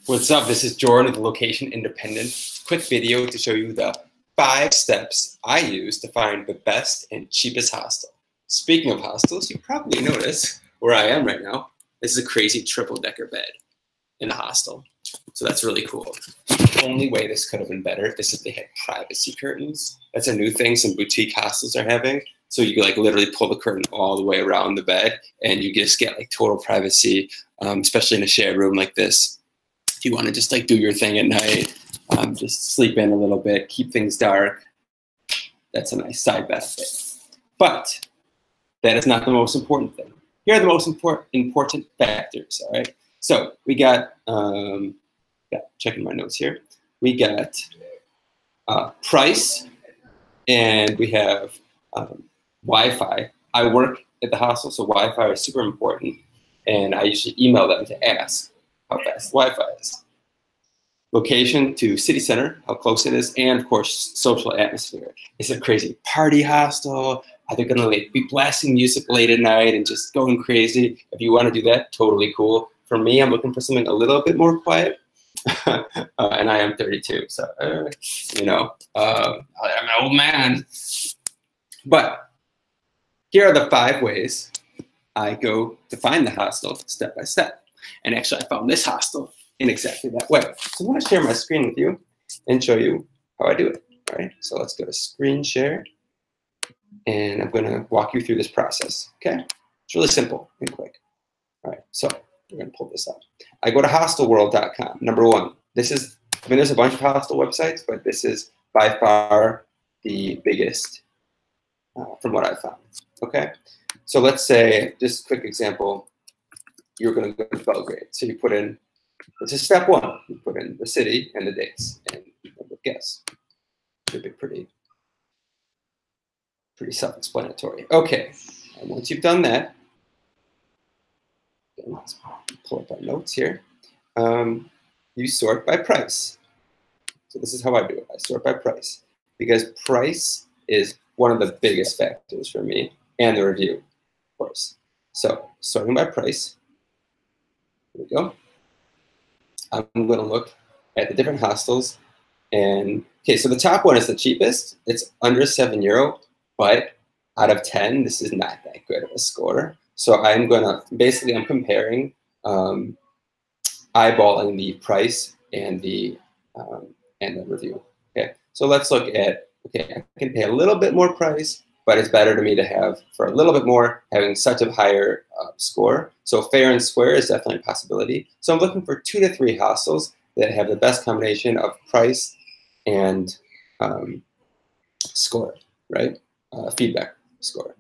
What's up? This is Jordan with Location Independent. Quick video to show you the 5 steps I use to find the best and cheapest hostel. Speaking of hostels, you probably noticed where I am right now. This is a crazy triple-decker bed in a hostel. So that's really cool. The only way this could have been better is if they had privacy curtains. That's a new thing some boutique hostels are having. So you like literally pull the curtain all the way around the bed and you just get like total privacy, especially in a shared room like this. If you want to just like do your thing at night, just sleep in a little bit, keep things dark, that's a nice side benefit. But that is not the most important thing. Here are the most important factors, all right? So we got, checking my notes here, we got price, and we have Wi-Fi. I work at the hostel, so Wi-Fi is super important, and I usually email them to ask how fast Wi-Fi is. Location to city center, how close it is, and of course, social atmosphere. Is it a crazy party hostel? Are they gonna like be blasting music late at night and just going crazy? If you wanna do that, totally cool. For me, I'm looking for something a little bit more quiet. And I am 32, so, you know, I'm an old man. But here are the 5 ways I go to find the hostel step by step. And actually, I found this hostel in exactly that way. So I want to share my screen with you and show you how I do it. All right, so let's go to screen share. And I'm going to walk you through this process, okay? It's really simple and quick. All right, so we're going to pull this up. I go to hostelworld.com. Number 1, this is, I mean, there's a bunch of hostel websites, but this is by far the biggest from what I've found, okay? So let's say, just a quick example, you're going to go to Belgrade. So you put in, this is step 1. You put in the city and the dates, and you would guess. Should be pretty self-explanatory. Okay, and once you've done that, let's pull up our notes here. You sort by price. So this is how I do it. I sort by price because price is one of the biggest factors for me, and the review, of course. So sorting by price. Here we go. I'm going to look at the different hostels. And okay, so the top one is the cheapest. It's under €7, but out of 10, this is not that good of a score. So I'm going to, basically I'm comparing, eyeballing the price and the review. Okay, so let's look at, okay, I can pay a little bit more price, but it's better to me to have, for a little bit more, having such a higher score. So fair and square is definitely a possibility. So I'm looking for 2 to 3 hostels that have the best combination of price and score, right? Feedback score.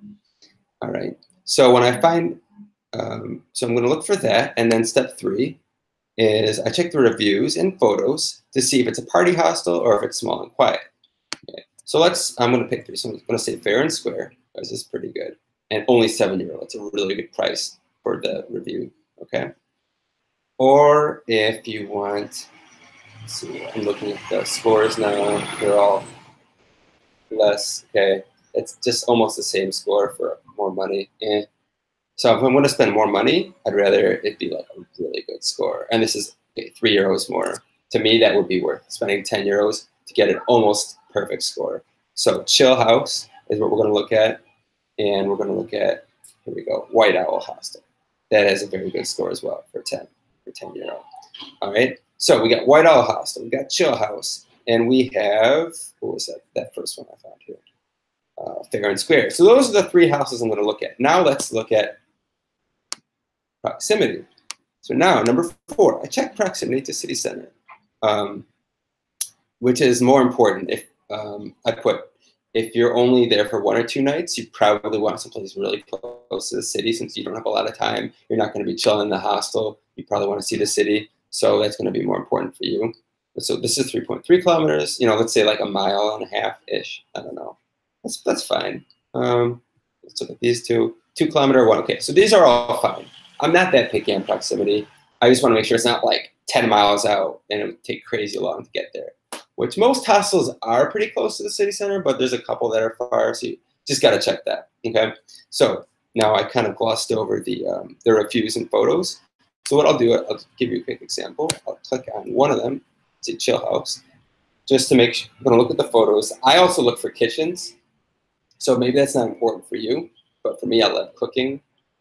All right. So when I find, so I'm going to look for that. And then step 3 is I check the reviews and photos to see if it's a party hostel or if it's small and quiet. Okay. So I'm going to pick 3. So I'm going to say fair and square, because this is pretty good. And only €7. It's a really good price for the review, okay? Or if you want, let's see, I'm looking at the scores now. They're all less, okay? It's just almost the same score for more money. So if I'm going to spend more money, I'd rather it be like a really good score. And this is okay, €3 more. To me, that would be worth spending €10 to get an almost perfect score. So Chill House is what we're going to look at. And we're going to look at, here we go, White Owl Hostel. That has a very good score as well for €10. All right, so we got White Owl Hostel, we got Chill House, and we have, what was that first one I found here? Fair and Square. So those are the 3 houses I'm going to look at. Now let's look at proximity. So now, number 4, I check proximity to city center, which is more important. If if you're only there for 1 or 2 nights, you probably want someplace really close to the city since you don't have a lot of time. You're not going to be chilling in the hostel. You probably want to see the city. So that's going to be more important for you. So this is 3.3 kilometers. You know, let's say like 1.5 miles-ish. I don't know. That's fine. Let's look at these 2. 2 kilometer, 1. Okay, so these are all fine. I'm not that picky on proximity. I just want to make sure it's not like 10 miles out and it would take crazy long to get there. Which most hostels are pretty close to the city center, but there's a couple that are far, so you just got to check that, okay? So now I kind of glossed over the reviews and photos. So what I'll do, I'll give you a quick example. I'll click on one of them, say chill house, just to make sure. I'm gonna look at the photos. I also look for kitchens. So maybe that's not important for you, but for me, I love cooking,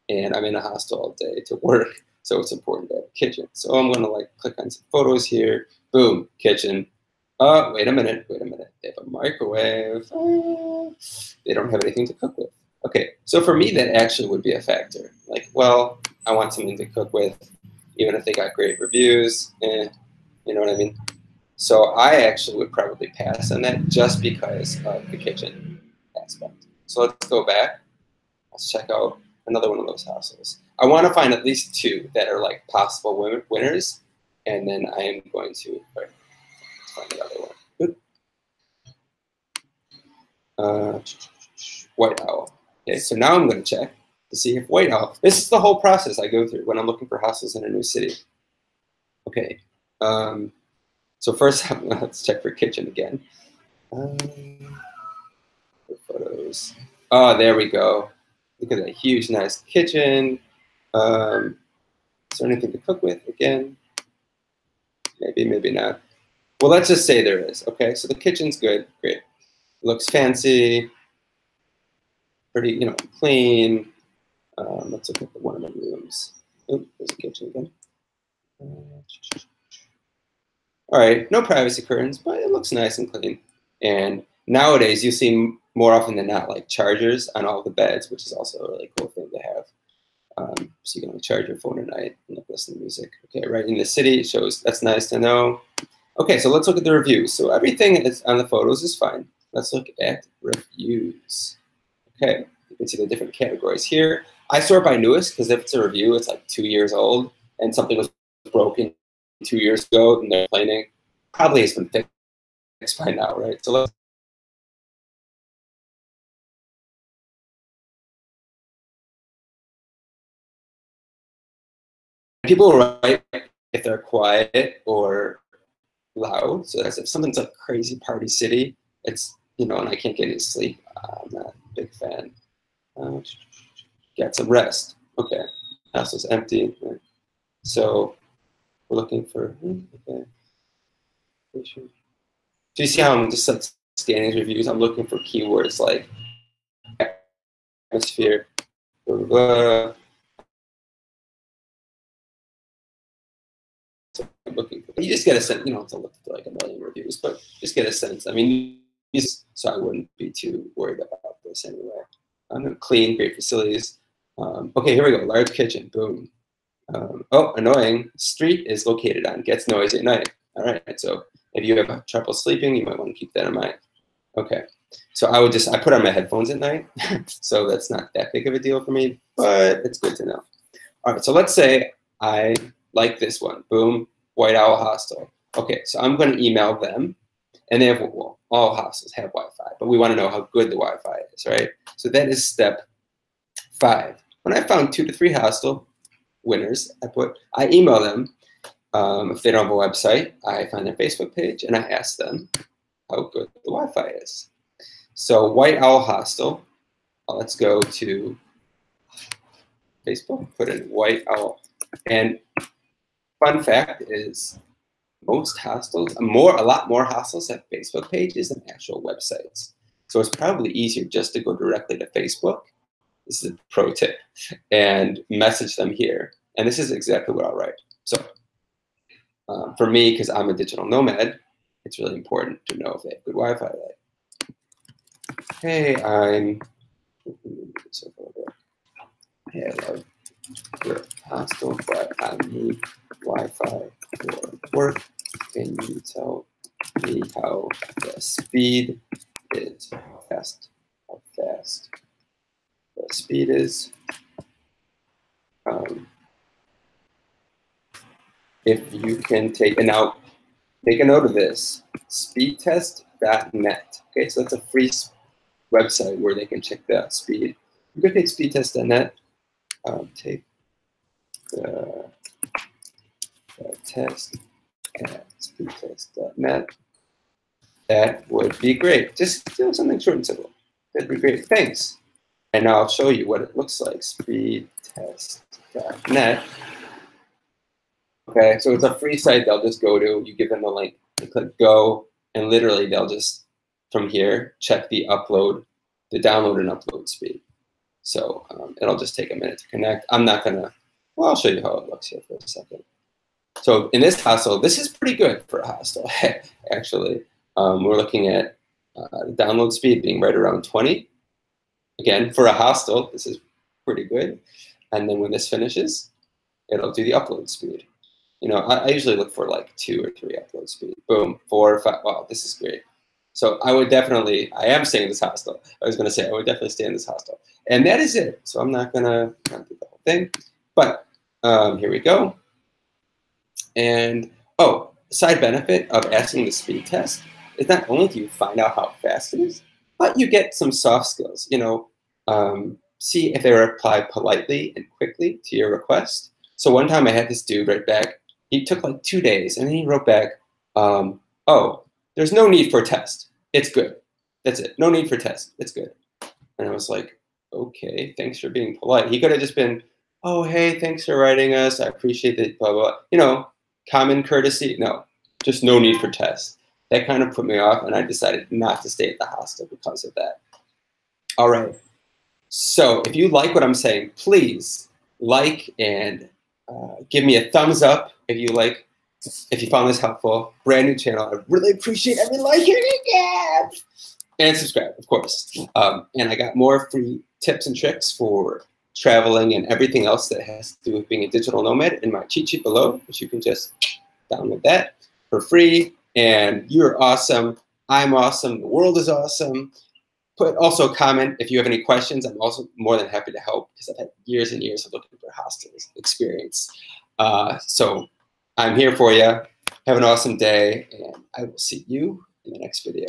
and I'm in a hostel all day to work, so it's important to have a kitchen. So I'm gonna like click on some photos here. Boom, kitchen. Oh, wait a minute. They have a microwave. They don't have anything to cook with. Okay, so for me, that actually would be a factor. Like, well, I want something to cook with, even if they got great reviews. You know what I mean? So I actually would probably pass on that just because of the kitchen aspect. So let's go back. Let's check out another one of those hostels. I want to find at least two that are like possible winners, and then I am going to let's find another one. White Owl. Okay, so now I'm going to check to see if White Owl. This is the whole process I go through when I'm looking for hostels in a new city. Okay. So first, let's check for kitchen again. Photos. Oh, there we go. Look at that huge, nice kitchen. Is there anything to cook with? Again, maybe, maybe not. Well, let's just say there is. Okay, so the kitchen's good. Great. It looks fancy. Pretty, you know, clean. Let's look at one of the rooms. Oh, there's a kitchen again. All right, no privacy curtains, but it looks nice and clean. And nowadays, you see more often than not like chargers on all the beds, which is also a really cool thing to have. So you can charge your phone at night and listen to music. Okay, right in the city, it shows. That's nice to know. Okay, so let's look at the reviews. So everything that's on the photos is fine. Let's look at reviews. Okay, you can see the different categories here. I sort by newest because if it's a review, it's like 2 years old and something was broken 2 years ago and they're complaining. Probably has been fixed by now, right? So let's people write if they're quiet or loud. So that's if something's like crazy party city, it's, you know, and I can't get any sleep. I'm not a big fan. Get some rest. Okay, house is empty. So we're looking for, okay. So you see how I'm just like scanning reviews? I'm looking for keywords like atmosphere, blah, blah, blah. So I'm looking for, you just get a sense, you don't have to look for like a million reviews, but just get a sense. I mean, so I wouldn't be too worried about this anyway. I'm gonna clean, great facilities. Okay, here we go, large kitchen, boom. Oh, annoying, street is located on, gets noisy at night. All right, so if you have trouble sleeping, you might want to keep that in mind. Okay, so I put on my headphones at night, so that's not that big of a deal for me, but it's good to know. All right, so let's say I like this one, boom, White Owl Hostel. Okay, so I'm going to email them, and they have, well, all hostels have Wi-Fi, but we want to know how good the Wi-Fi is, right? So that is step 5. When I found 2 to 3 hostel winners, I email them. If they don't have a website, I find their Facebook page, and I ask them how good the Wi-Fi is. So White Owl Hostel, let's go to Facebook, put in White Owl. And fun fact is most hostels, a lot more hostels have Facebook pages than actual websites. So it's probably easier just to go directly to Facebook. This is a pro tip. And message them here. And this is exactly what I'll write. So for me, because I'm a digital nomad, it's really important to know if they have good Wi-Fi. Like, hey, I love your hostel, but I need Wi-Fi for work. Can you tell me how the speed is? How fast the speed is? If you can take a note of this, speedtest.net. Okay, so that's a free website where they can check the speed. You can take speedtest.net, take the test at speedtest.net. That would be great. Just do something short and simple. That'd be great. Thanks. And now I'll show you what it looks like. Speedtest.net. Okay, so it's a free site they'll just go to. You give them the link, they click go, and literally they'll just, from here, check the download and upload speed. So it'll just take a minute to connect. I'm not gonna, well, I'll show you how it looks here for a second. So in this hostel, this is pretty good for a hostel, actually. We're looking at the download speed being right around 20. Again, for a hostel, this is pretty good. And then when this finishes, it'll do the upload speed. You know, I usually look for like 2 or 3 upload speed. Boom, 4 or 5. Wow, this is great. So I would definitely, I am staying in this hostel. I was going to say I would definitely stay in this hostel. And that is it. So I'm not going to do the whole thing. But here we go. And, oh, side benefit of asking the speed test is not only do you find out how fast it is, but you get some soft skills. You know, see if they reply politely and quickly to your request. So one time I had this dude write back. He took like 2 days, and then he wrote back, oh, there's no need for a test. It's good. That's it. No need for test. It's good. And I was like, okay, thanks for being polite. He could have just been, oh, hey, thanks for writing us. I appreciate it, blah, blah. You know, common courtesy. No, just no need for test. That kind of put me off, and I decided not to stay at the hostel because of that. All right. So if you like what I'm saying, please like and give me a thumbs up if you found this helpful. Brand new channel. I really appreciate every like and and subscribe, of course. And I got more free tips and tricks for traveling and everything else that has to do with being a digital nomad in my cheat sheet below, which you can just download that for free. And you're awesome. I'm awesome. The world is awesome. Also comment if you have any questions. I'm also more than happy to help because I've had years and years of looking for hostels experience. So I'm here for you. Have an awesome day, and I will see you in the next video.